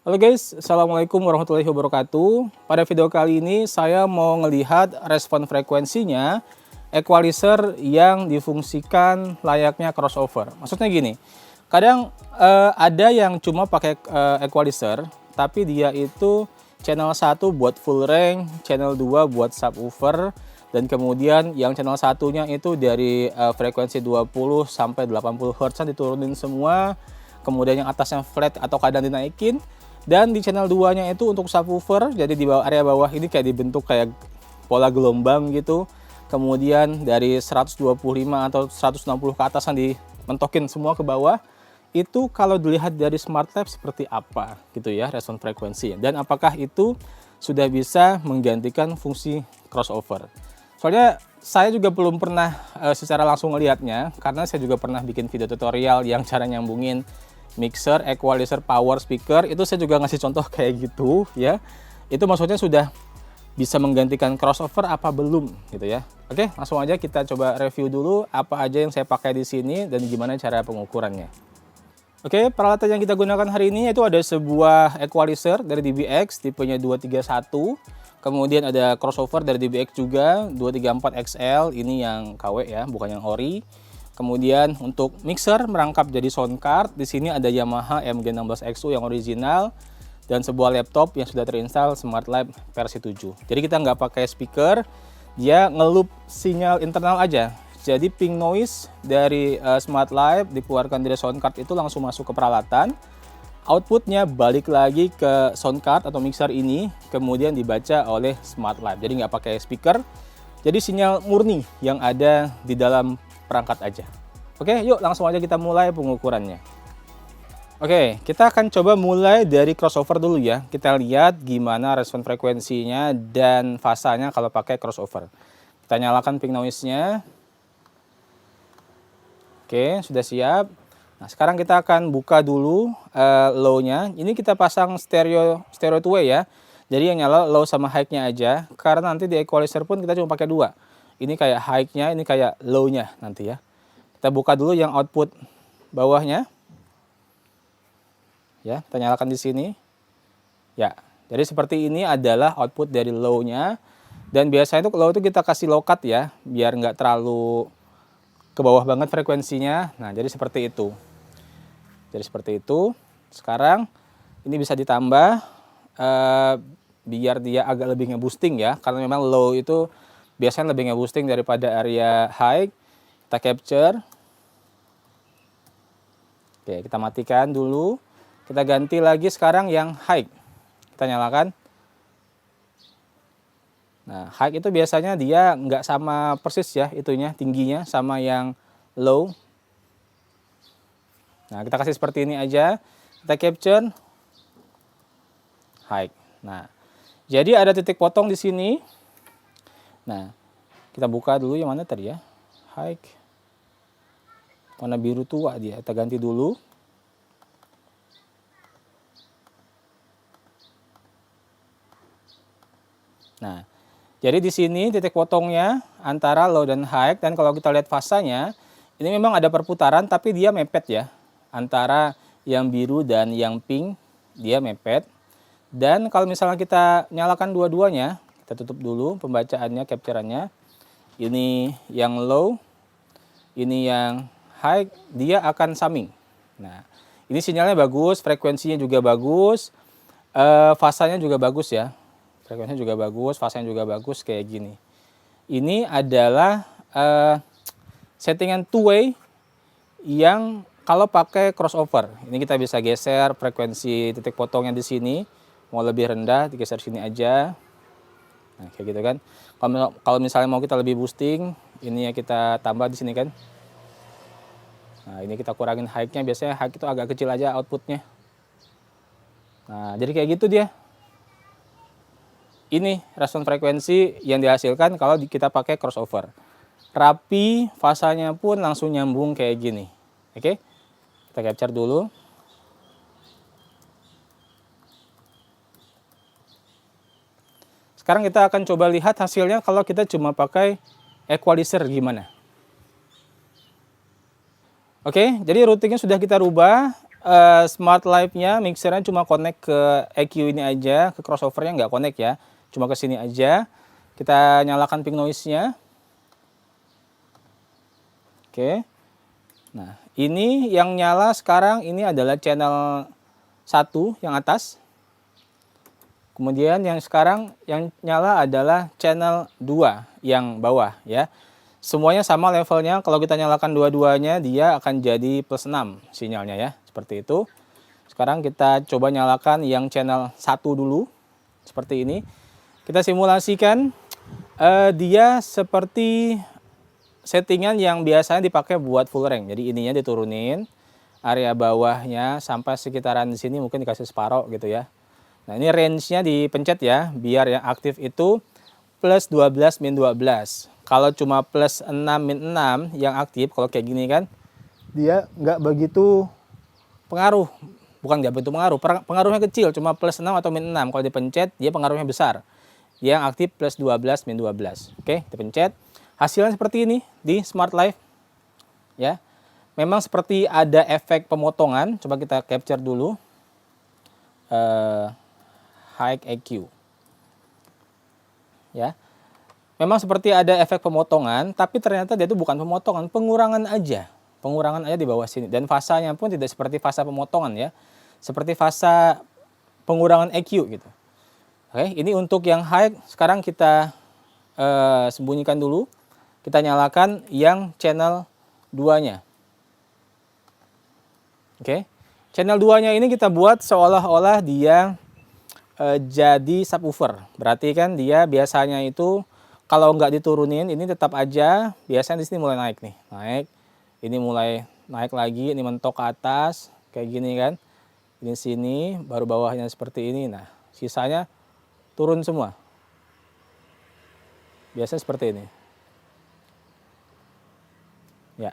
Halo guys, Assalamualaikum warahmatullahi wabarakatuh. Pada video kali ini saya mau ngelihat respon frekuensinya equalizer yang difungsikan layaknya crossover. Maksudnya gini, kadang ada yang cuma pakai equalizer, tapi dia itu channel 1 buat full range, channel 2 buat subwoofer, dan kemudian yang channel satunya itu dari frekuensi 20 sampai 80 Hz diturunin semua, kemudian yang atasnya flat atau kadang dinaikin. Dan di channel 2-nya itu untuk subwoofer, jadi di bawah area bawah ini kayak dibentuk kayak pola gelombang gitu. Kemudian dari 125 atau 160 ke atas yang dimentokin semua ke bawah. Itu kalau dilihat dari Smart Lab seperti apa gitu ya respon frekuensi. Dan apakah itu sudah bisa menggantikan fungsi crossover. Soalnya saya juga belum pernah secara langsung melihatnya, karena saya juga pernah bikin video tutorial yang cara nyambungin mixer, equalizer, power speaker, itu saya juga ngasih contoh kayak gitu ya. Itu maksudnya sudah bisa menggantikan crossover apa belum gitu ya. Oke, langsung aja kita coba review dulu apa aja yang saya pakai di sini dan gimana cara pengukurannya. Oke, peralatan yang kita gunakan hari ini itu ada sebuah equalizer dari DBX tipenya 231. Kemudian ada crossover dari DBX juga 234 XL, ini yang KW ya, bukan yang ori. Kemudian untuk mixer merangkap jadi sound card, di sini ada Yamaha MG16XU yang original dan sebuah laptop yang sudah terinstall Smart Lab versi 7. Jadi kita nggak pakai speaker, dia ngeloop sinyal internal aja. Jadi ping noise dari Smart Lab dikeluarkan dari sound card itu langsung masuk ke peralatan. Outputnya balik lagi ke sound card atau mixer ini, kemudian dibaca oleh Smart Lab. Jadi nggak pakai speaker, jadi sinyal murni yang ada di dalam perangkat aja. Oke, yuk langsung aja kita mulai pengukurannya. Oke, kita akan coba mulai dari crossover dulu ya. Kita lihat gimana respon frekuensinya dan fasanya kalau pakai crossover. Kita nyalakan ping noise-nya. Oke, sudah siap. Nah, sekarang kita akan buka dulu low-nya. Ini kita pasang stereo two way ya. Jadi yang nyala low sama high-nya aja. Karena nanti di equalizer pun kita cuma pakai dua. Ini kayak high-nya, ini kayak low-nya nanti ya. Kita buka dulu yang output bawahnya. Ya, kita nyalakan di sini. Ya, jadi seperti ini adalah output dari low-nya. Dan biasanya itu low itu kita kasih low cut ya, biar nggak terlalu ke bawah banget frekuensinya. Nah, jadi seperti itu. Jadi seperti itu. Sekarang ini bisa ditambah biar dia agak lebih nge-boosting ya. Karena memang low itu biasanya lebih nge-boosting daripada area high. Kita capture. Oke, kita matikan dulu. Kita ganti lagi sekarang yang high. Kita nyalakan. Nah, high itu biasanya dia nggak sama persis ya itunya, tingginya sama yang low. Nah, kita kasih seperti ini aja. Kita capture. High. Nah, jadi ada titik potong di sini. Nah, kita buka dulu yang mana tadi ya. High. Warna biru tua dia. Kita ganti dulu. Nah, jadi di sini titik potongnya antara low dan high. Dan kalau kita lihat fasanya, ini memang ada perputaran tapi dia mepet ya. Antara yang biru dan yang pink, dia mepet. Dan kalau misalnya kita nyalakan dua-duanya, kita tutup dulu pembacaannya, capturannya. Ini yang low, ini yang high, dia akan summing. Nah, ini sinyalnya bagus, frekuensinya juga bagus, fasanya juga bagus ya. Frekuensinya juga bagus, fasanya juga bagus kayak gini. Ini adalah settingan two way yang kalau pakai crossover. Ini kita bisa geser frekuensi titik potongnya di sini. Mau lebih rendah, digeser sini aja. Nah, kayak gitu kan. Kalau misalnya mau kita lebih boosting, ini ya kita tambah di sini kan. Nah, ini kita kurangin high-nya. Biasanya high itu agak kecil aja outputnya. Nah, jadi kayak gitu dia. Ini respon frekuensi yang dihasilkan kalau kita pakai crossover. Rapi, fasanya pun langsung nyambung kayak gini. Oke, kita capture dulu. Sekarang kita akan coba lihat hasilnya kalau kita cuma pakai equalizer gimana. Oke, jadi routingnya sudah kita rubah. Smart Live-nya, mixernya cuma connect ke EQ ini aja, ke crossover-nya nggak connect ya, cuma ke sini aja. Kita nyalakan pink noise-nya. Oke. Nah, ini yang nyala sekarang ini adalah channel 1 yang atas. Kemudian yang sekarang yang nyala adalah channel 2 yang bawah ya. Semuanya sama levelnya, kalau kita nyalakan dua-duanya dia akan jadi plus 6 sinyalnya ya, seperti itu. Sekarang kita coba nyalakan yang channel 1 dulu, seperti ini. Kita simulasikan, dia seperti settingan yang biasanya dipakai buat full range. Jadi ininya diturunin, area bawahnya sampai sekitaran di sini mungkin dikasih separoh gitu ya. Nah ini range-nya dipencet ya, biar yang aktif itu plus 12 min 12. Kalau cuma plus 6 min 6 yang aktif, kalau kayak gini kan, dia nggak begitu pengaruh. Bukan nggak begitu pengaruh, pengaruhnya kecil, cuma plus 6 atau min 6. Kalau dipencet, dia pengaruhnya besar. Yang aktif plus 12 min 12. Oke, dipencet. Hasilnya seperti ini di Smart Live. Ya, memang seperti ada efek pemotongan. Coba kita capture dulu. High EQ. Ya. Memang seperti ada efek pemotongan, tapi ternyata dia itu bukan pemotongan, pengurangan aja. Pengurangan aja di bawah sini. Dan fasanya pun tidak seperti fasa pemotongan ya. Seperti fasa pengurangan EQ gitu. Oke, ini untuk yang high. Sekarang kita sembunyikan dulu. Kita nyalakan yang channel 2-nya. Oke. Channel 2-nya ini kita buat seolah-olah dia jadi subwoofer. Berarti kan dia biasanya itu kalau nggak diturunin, ini tetap aja biasanya di sini mulai naik nih, naik. Ini mulai naik lagi, ini mentok ke atas, kayak gini kan. Ini sini, baru bawahnya seperti ini. Nah, sisanya turun semua. Biasanya seperti ini. Ya,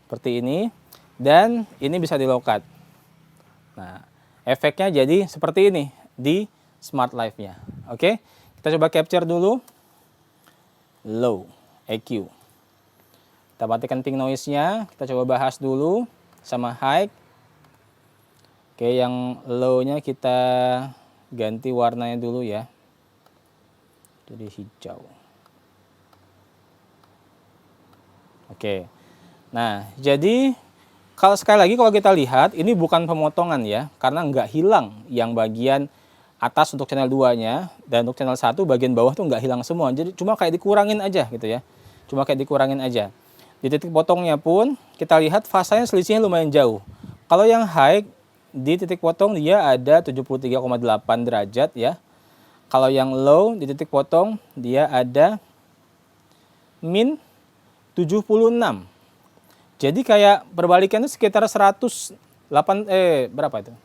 seperti ini. Dan ini bisa di low cut. Nah, efeknya jadi seperti ini di Smart Live-nya. Oke, kita coba capture dulu. Low EQ. Kita matikan pink noise-nya. Kita coba bahas dulu sama high. Oke, yang low-nya kita ganti warnanya dulu ya. Jadi hijau. Oke. Nah, jadi kalau sekali lagi kalau kita lihat ini bukan pemotongan ya, karena nggak hilang yang bagian atas untuk channel 2-nya, dan untuk channel 1 bagian bawah tuh nggak hilang semua. Jadi cuma kayak dikurangin aja gitu ya. Cuma kayak dikurangin aja. Di titik potongnya pun kita lihat fasanya selisihnya lumayan jauh. Kalau yang high di titik potong dia ada 73,8 derajat ya. Kalau yang low di titik potong dia ada min 76. Jadi kayak perbalikannya sekitar 108 berapa itu?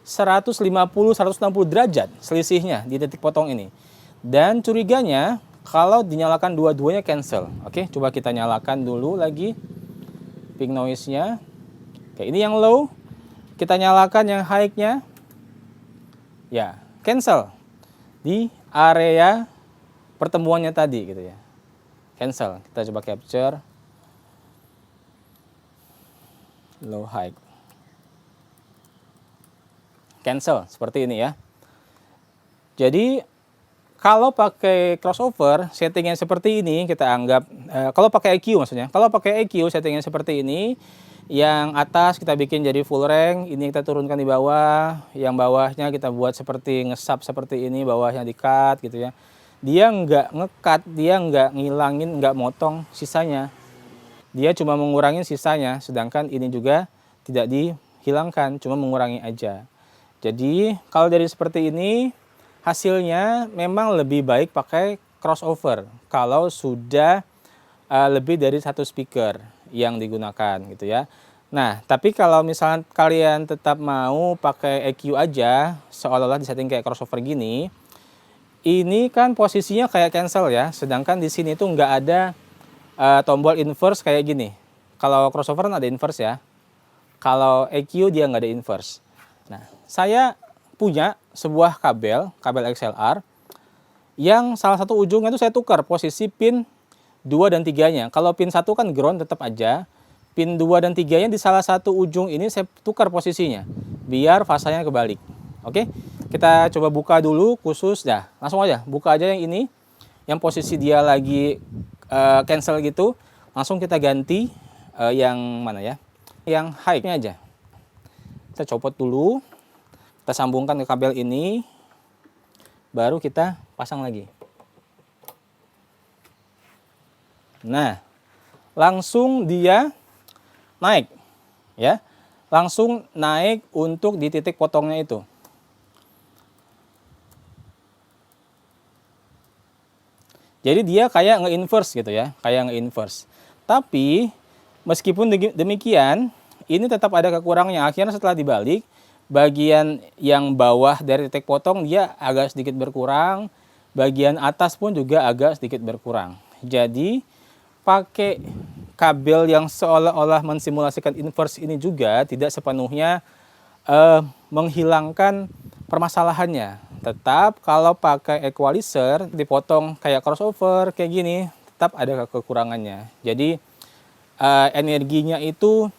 150-160 derajat selisihnya di titik potong ini. Dan curiganya kalau dinyalakan dua-duanya cancel. Oke, coba kita nyalakan dulu lagi pink noise-nya. Oke, ini yang low. Kita nyalakan yang high-nya. Ya, cancel. Di area pertemuannya tadi gitu ya. Cancel. Kita coba capture. Low high. Cancel seperti ini ya. Jadi kalau pakai crossover settingnya seperti ini kita anggap kalau pakai EQ maksudnya. Kalau pakai EQ settingnya seperti ini, yang atas kita bikin jadi full range, ini kita turunkan di bawah, yang bawahnya kita buat seperti ngesap seperti ini, bawahnya di cut gitu ya. Dia nggak ngekat, dia nggak ngilangin, nggak motong sisanya. Dia cuma mengurangi sisanya, sedangkan ini juga tidak dihilangkan, cuma mengurangi aja. Jadi kalau dari seperti ini hasilnya memang lebih baik pakai crossover kalau sudah lebih dari satu speaker yang digunakan gitu ya. Nah, tapi kalau misalnya kalian tetap mau pakai EQ aja, seolah-olah disetting kayak crossover gini, ini kan posisinya kayak cancel ya, sedangkan di sini tuh nggak ada tombol inverse kayak gini. Kalau crossover ada inverse ya, kalau EQ dia nggak ada inverse. Nah, saya punya sebuah kabel XLR yang salah satu ujungnya itu saya tukar posisi pin 2 dan 3-nya. Kalau pin 1 kan ground tetap aja, pin 2 dan 3-nya di salah satu ujung ini saya tukar posisinya biar fasanya kebalik. Oke, kita coba buka dulu khusus, dah langsung aja buka aja yang ini, yang posisi dia lagi cancel gitu, langsung kita ganti yang mana ya, yang high-nya aja. Kita copot dulu, kita sambungkan ke kabel ini, baru kita pasang lagi. Nah, langsung dia naik ya, langsung naik untuk di titik potongnya itu. Jadi dia kayak nge-inverse gitu ya, kayak nge-inverse. Tapi meskipun demikian, ini tetap ada kekurangannya. Akhirnya setelah dibalik, bagian yang bawah dari titik potong dia agak sedikit berkurang, bagian atas pun juga agak sedikit berkurang. Jadi pakai kabel yang seolah-olah mensimulasikan inverse ini juga tidak sepenuhnya menghilangkan permasalahannya. Tetap kalau pakai equalizer dipotong kayak crossover kayak gini, tetap ada kekurangannya. Jadi energinya itu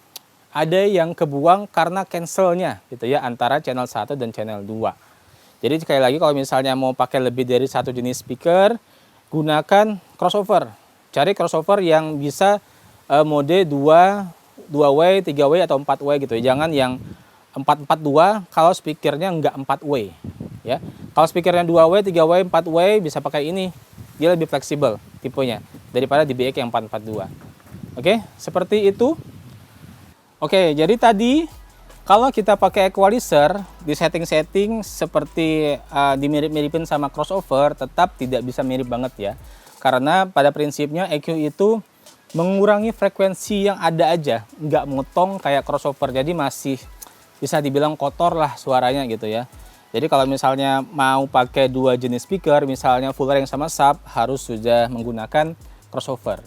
ada yang kebuang karena cancelnya gitu ya, antara channel 1 dan channel 2. Jadi sekali lagi, kalau misalnya mau pakai lebih dari satu jenis speaker, gunakan crossover. Cari crossover yang bisa mode 2W, 3W atau 4W gitu ya. Jangan yang 442 kalau speakernya nggak 4W ya. Kalau speakernya 2W, 3W, 4W bisa pakai ini. Dia lebih fleksibel tipenya daripada DBX yang 442. Oke, seperti itu. Oke, jadi tadi kalau kita pakai equalizer di setting-setting seperti dimirip-miripin sama crossover, tetap tidak bisa mirip banget ya. Karena pada prinsipnya EQ itu mengurangi frekuensi yang ada aja, nggak motong kayak crossover. Jadi masih bisa dibilang kotor lah suaranya gitu ya. Jadi kalau misalnya mau pakai dua jenis speaker, misalnya full range sama sub, harus sudah menggunakan crossover.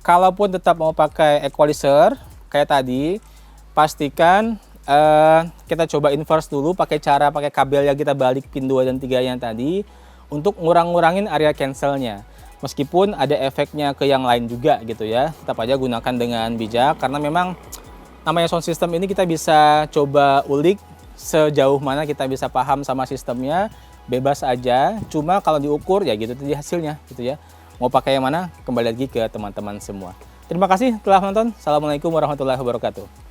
Kalaupun tetap mau pakai equalizer kayak tadi, pastikan kita coba inverse dulu pakai kabel yang kita balik pin 2 dan 3 yang tadi untuk ngurangin area cancelnya. Meskipun ada efeknya ke yang lain juga gitu ya, tetap aja gunakan dengan bijak, karena memang namanya sound system ini kita bisa coba ulik sejauh mana kita bisa paham sama sistemnya, bebas aja. Cuma kalau diukur ya gitu tadi hasilnya gitu ya. Mau pakai yang mana, kembali lagi ke teman-teman semua. Terima kasih telah menonton. Assalamualaikum warahmatullahi wabarakatuh.